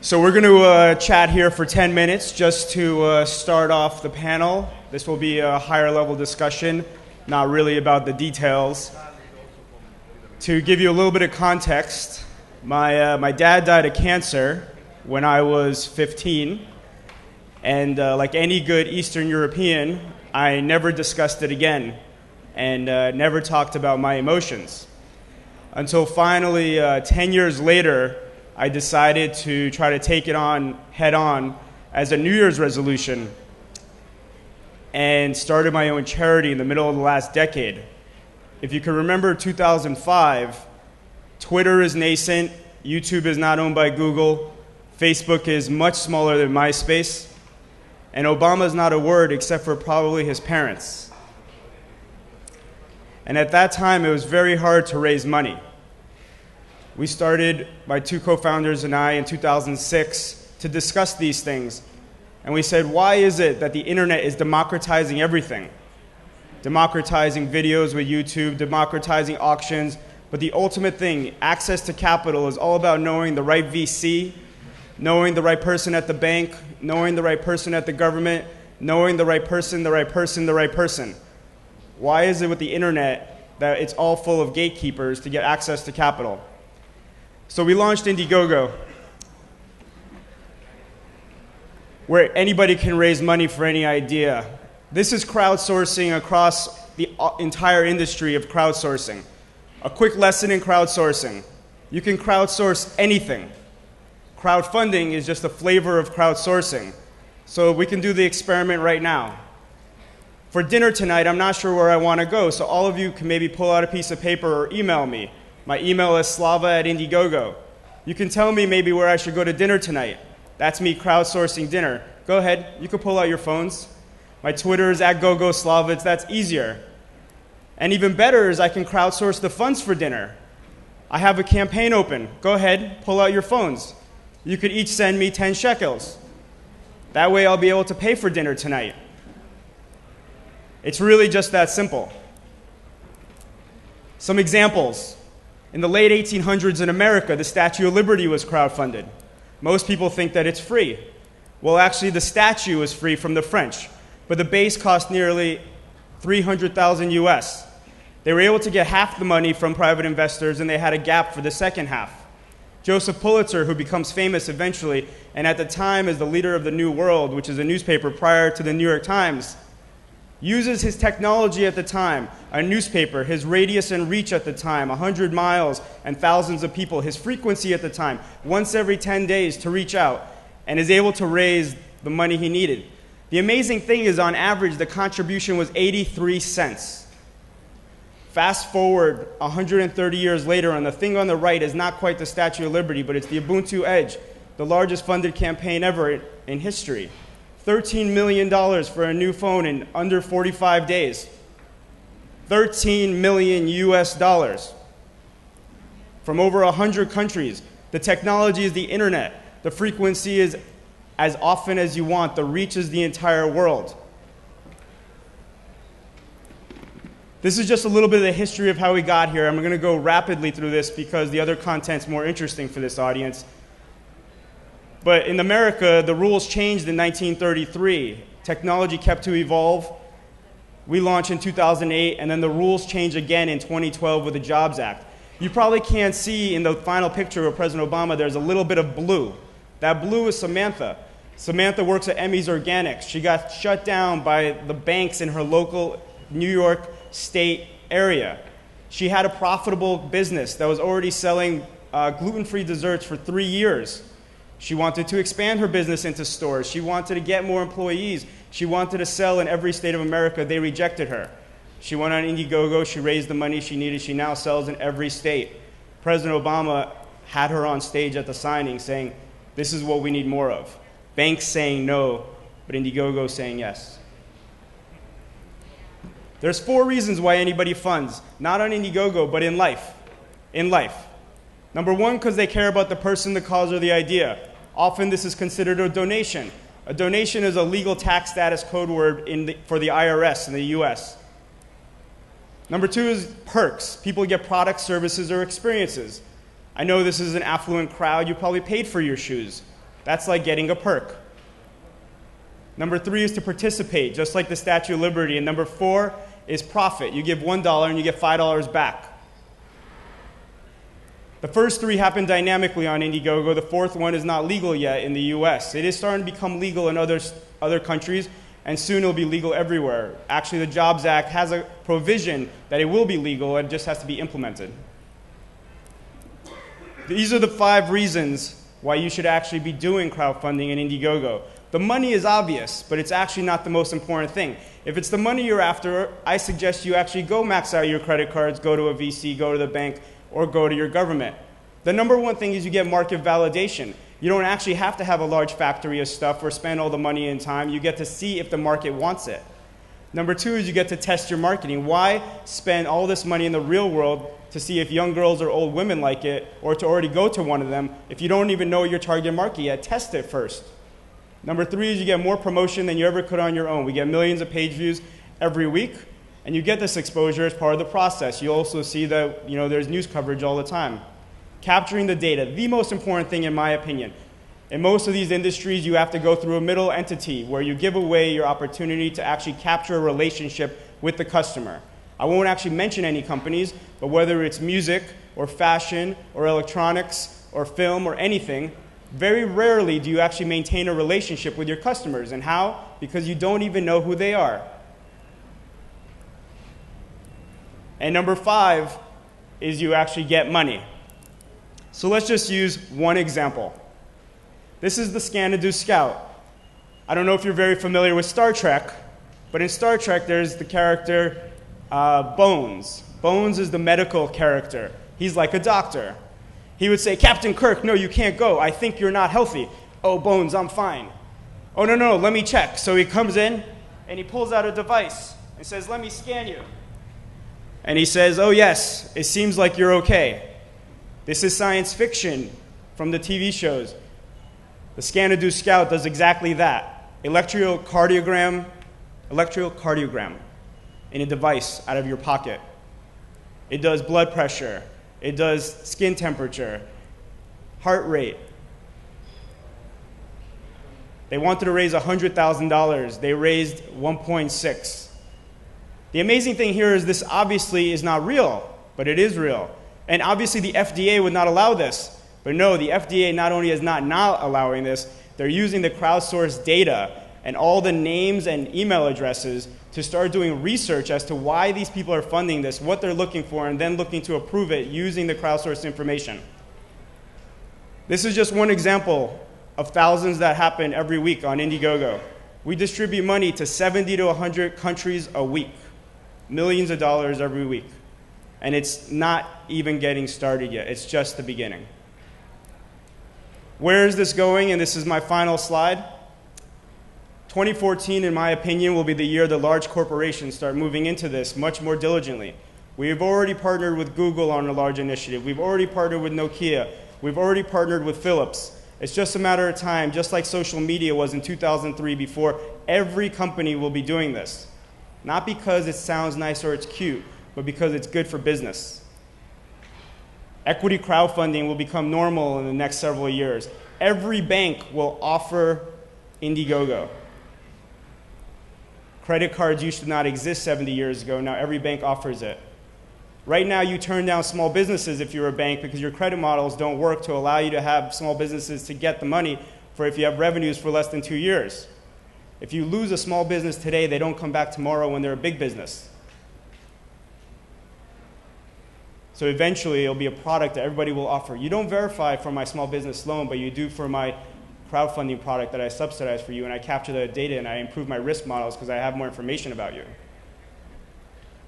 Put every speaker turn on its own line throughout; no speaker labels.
So we're going to chat here for 10 minutes just to start off the panel. This will be a higher level discussion, not really about the details. To give you a little bit of context, my dad died of cancer when I was 15. And like any good Eastern European, I never discussed it again and never talked about my emotions. Until finally, 10 years later, I decided to try to take it on head on as a New Year's resolution and started my own charity in the middle of the last decade. If you can remember 2005, Twitter is nascent, YouTube is not owned by Google, Facebook is much smaller than MySpace, and Obama is not a word except for probably his parents. And at that time, it was very hard to raise money. We started, my two co-founders and I, in 2006 to discuss these things. And we said, why is it that the internet is democratizing everything? Democratizing videos with YouTube, democratizing auctions, but the ultimate thing, access to capital, is all about knowing the right VC, knowing the right person at the bank, knowing the right person at the government, knowing the right person, the right person, the right person. Why is it with the internet that it's all full of gatekeepers to get access to capital? So we launched Indiegogo, where anybody can raise money for any idea. This is crowdsourcing across the entire industry of crowdsourcing. A quick lesson in crowdsourcing. You can crowdsource anything. Crowdfunding is just a flavor of crowdsourcing. So we can do the experiment right now. For dinner tonight, I'm not sure where I want to go, so all of you can maybe pull out a piece of paper or email me. My email is slava@Indiegogo. You can tell me maybe where I should go to dinner tonight. That's me crowdsourcing dinner. Go ahead, you can pull out your phones. My Twitter is @GoGoSlavits, that's easier. And even better is I can crowdsource the funds for dinner. I have a campaign open. Go ahead, pull out your phones. You could each send me 10 shekels. That way I'll be able to pay for dinner tonight. It's really just that simple. Some examples. In the late 1800s in America, the Statue of Liberty was crowdfunded. Most people think that it's free. Well, actually, the statue is free from the French, but the base cost nearly 300,000 US. They were able to get half the money from private investors, and they had a gap for the second half. Joseph Pulitzer, who becomes famous eventually, and at the time is the leader of the New World, which is a newspaper prior to the New York Times, uses his technology at the time, a newspaper, his radius and reach at the time, 100 miles and thousands of people, his frequency at the time, once every 10 days to reach out, and is able to raise the money he needed. The amazing thing is, on average, the contribution was 83 cents. Fast forward 130 years later, and the thing on the right is not quite the Statue of Liberty, but it's the Ubuntu Edge, the largest funded campaign ever in history. $13 million for a new phone in under 45 days. 13 million US dollars from over 100 countries. The technology is the internet. The frequency is as often as you want. The reach is the entire world. This is just a little bit of the history of how we got here. I'm going to go rapidly through this because the other content's more interesting for this audience. But in America, the rules changed in 1933. Technology kept to evolve. We launched in 2008, and then the rules changed again in 2012 with the Jobs Act. You probably can't see in the final picture of President Obama, there's a little bit of blue. That blue is Samantha. Samantha works at Emmy's Organics. She got shut down by the banks in her local New York State area. She had a profitable business that was already selling gluten-free desserts for 3 years. She wanted to expand her business into stores. She wanted to get more employees. She wanted to sell in every state of America. They rejected her. She went on Indiegogo. She raised the money she needed. She now sells in every state. President Obama had her on stage at the signing saying, this is what we need more of. Banks saying no, but Indiegogo saying yes. There's 4 reasons why anybody funds, not on Indiegogo, but in life. In life. Number 1, because they care about the person, the cause, or the idea. Often this is considered a donation. A donation is a legal tax status code word for the IRS in the US. Number 2 is perks. People get products, services, or experiences. I know this is an affluent crowd. You probably paid for your shoes. That's like getting a perk. Number 3 is to participate, just like the Statue of Liberty. And number 4 is profit. You give $1 and you get $5 back. The first 3 happen dynamically on Indiegogo. The 4th one is not legal yet in the US. It is starting to become legal in other countries, and soon it will be legal everywhere. Actually, the Jobs Act has a provision that it will be legal, and it just has to be implemented. These are the 5 reasons why you should actually be doing crowdfunding in Indiegogo. The money is obvious, but it's actually not the most important thing. If it's the money you're after, I suggest you actually go max out your credit cards, go to a VC, go to the bank, or go to your government. The number 1 thing is you get market validation. You don't actually have to have a large factory of stuff or spend all the money and time. You get to see if the market wants it. Number 2 is you get to test your marketing. Why spend all this money in the real world to see if young girls or old women like it, or to already go to one of them if you don't even know your target market yet? Test it first. Number 3 is you get more promotion than you ever could on your own. We get millions of page views every week, and you get this exposure as part of the process. You also see that there's news coverage all the time. Capturing the data, the most important thing in my opinion. In most of these industries, you have to go through a middle entity where you give away your opportunity to actually capture a relationship with the customer. I won't actually mention any companies, but whether it's music or fashion or electronics or film or anything, very rarely do you actually maintain a relationship with your customers. And how? Because you don't even know who they are. And number 5 is you actually get money. So let's just use one example. This is the Scanadu Scout. I don't know if you're very familiar with Star Trek, but in Star Trek there's the character Bones. Bones is the medical character. He's like a doctor. He would say, Captain Kirk, no, you can't go. I think you're not healthy. Oh, Bones, I'm fine. Oh, no, let me check. So he comes in and he pulls out a device and says, let me scan you. And he says, oh, yes, it seems like you're okay. This is science fiction from the TV shows. The Scanadu Scout does exactly that. Electrocardiogram in a device out of your pocket. It does blood pressure. It does skin temperature, heart rate. They wanted to raise $100,000. They raised 1.6. The amazing thing here is this obviously is not real, but it is real. And obviously the FDA would not allow this. But no, the FDA not only is not allowing this, they're using the crowdsourced data and all the names and email addresses to start doing research as to why these people are funding this, what they're looking for, and then looking to approve it using the crowdsourced information. This is just one example of thousands that happen every week on Indiegogo. We distribute money to 70 to 100 countries a week, millions of dollars every week. And it's not even getting started yet. It's just the beginning. Where is this going? And this is my final slide. 2014, in my opinion, will be the year the large corporations start moving into this much more diligently. We've already partnered with Google on a large initiative. We've already partnered with Nokia. We've already partnered with Philips. It's just a matter of time, just like social media was in 2003, before every company will be doing this. Not because it sounds nice or it's cute, but because it's good for business. Equity crowdfunding will become normal in the next several years. Every bank will offer Indiegogo. Credit cards used to not exist 70 years ago. Now every bank offers it. Right now you turn down small businesses if you're a bank because your credit models don't work to allow you to have small businesses to get the money for if you have revenues for less than 2 years. If you lose a small business today, they don't come back tomorrow when they're a big business. So eventually it'll be a product that everybody will offer. You don't verify for my small business loan, but you do for my crowdfunding product that I subsidize for you, and I capture the data and I improve my risk models because I have more information about you.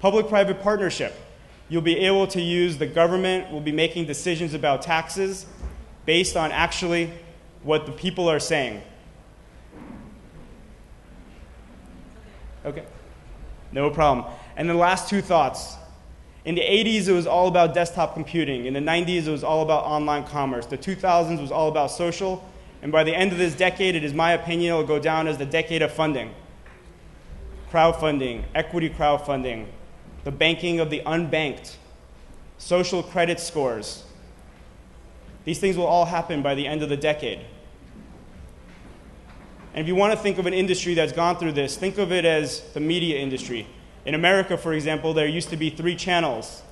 Public-private partnership. You'll be able to use the government will be making decisions about taxes based on actually what the people are saying. Okay, no problem. And the last 2 thoughts. In the 80s, it was all about desktop computing. In the 90s, it was all about online commerce. The 2000s was all about social. And by the end of this decade, it is my opinion, it will go down as the decade of funding. Crowdfunding, equity crowdfunding, the banking of the unbanked, social credit scores. These things will all happen by the end of the decade. And if you want to think of an industry that's gone through this, think of it as the media industry. In America, for example, there used to be 3 channels.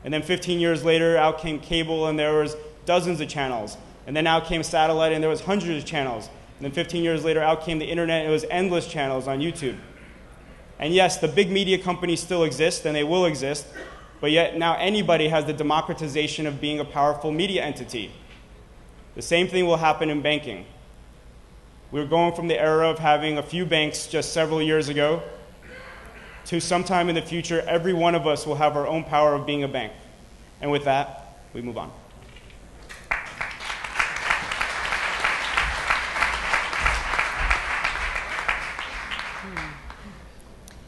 And then 15 years later, out came cable, and there was dozens of channels. And then out came satellite, and there was hundreds of channels. And then 15 years later, out came the internet, and it was endless channels on YouTube. And yes, the big media companies still exist, and they will exist, but yet now anybody has the democratization of being a powerful media entity. The same thing will happen in banking. We're going from the era of having a few banks just several years ago to sometime in the future, every one of us will have our own power of being a bank. And with that, we move on.